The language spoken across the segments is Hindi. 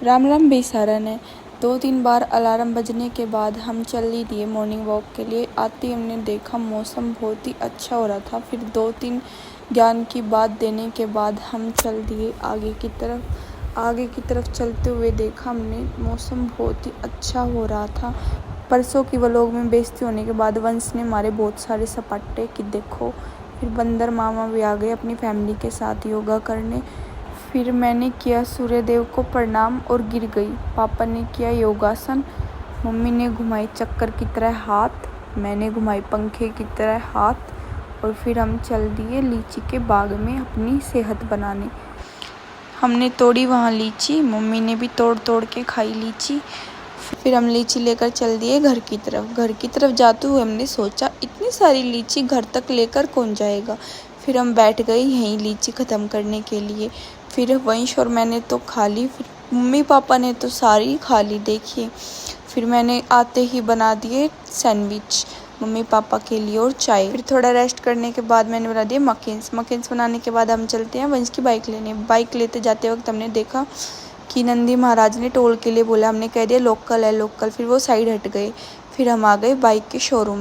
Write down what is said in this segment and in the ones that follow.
राम राम बेसारन है। 2-3 बार अलार्म बजने के बाद हम चल ही दिए मॉर्निंग वॉक के लिए। आते ही हमने देखा मौसम बहुत ही अच्छा हो रहा था। फिर 2-3 ज्ञान की बात देने के बाद हम चल दिए आगे की तरफ चलते हुए देखा हमने मौसम बहुत ही अच्छा हो रहा था। परसों की व्लॉग में बेइज्जती होने के बाद वंश ने मारे बहुत सारे सपाटे कि देखो। फिर बंदर मामा भी आ गए अपनी फैमिली के साथ योगा करने। फिर मैंने किया सूर्य देव को प्रणाम और गिर गई। पापा ने किया योगासन। मम्मी ने घुमाई चक्कर की तरह हाथ, मैंने घुमाई पंखे की तरह हाथ। और फिर हम चल दिए लीची के बाग में अपनी सेहत बनाने। हमने तोड़ी वहाँ लीची, मम्मी ने भी तोड़ तोड़ के खाई लीची। फिर हम लीची लेकर चल दिए घर की तरफ जाते हुए हमने सोचा इतनी सारी लीची घर तक लेकर कौन जाएगा। फिर हम बैठ गए यहीं लीची ख़त्म करने के लिए। फिर वंश और मैंने तो खा ली, फिर मम्मी पापा ने तो सारी खा ली देखिए। फिर मैंने आते ही बना दिए सैंडविच मम्मी पापा के लिए और चाय। फिर थोड़ा रेस्ट करने के बाद मैंने बना दिए मकेन्स बनाने के बाद हम चलते हैं वंश की बाइक लेने। बाइक लेते जाते वक्त हमने देखा कि नंदी महाराज ने टोल के लिए बोला। हमने कह दिया लोकल है लोकल। फिर वो साइड हट गए। फिर हम आ गए बाइक के शोरूम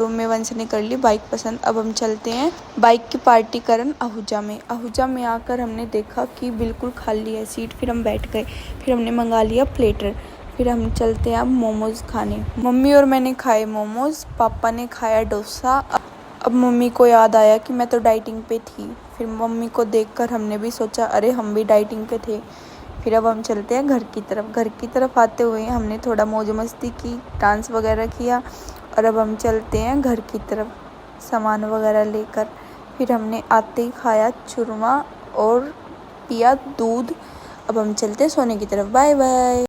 में वंश ने कर ली बाइक पसंद। अब हम चलते हैं बाइक की पार्टी करन आहूजा में आकर हमने देखा कि बिल्कुल खाली है सीट। फिर हम बैठ गए। फिर हमने मंगा लिया प्लेटर। फिर हम चलते हैं अब मोमोज़ खाने। मम्मी और मैंने खाए मोमोज़, पापा ने खाया डोसा। अब मम्मी को याद आया कि मैं तो डाइटिंग पे थी। फिर मम्मी को देखकर हमने भी सोचा अरे हम भी डाइटिंग पे थे। फिर अब हम चलते हैं घर की तरफ आते हुए हमने थोड़ा मौज मस्ती की, डांस वगैरह किया। और अब हम चलते हैं घर की तरफ सामान वगैरह लेकर। फिर हमने आते ही खाया चूरमा और पिया दूध। अब हम चलते हैं सोने की तरफ। Bye bye.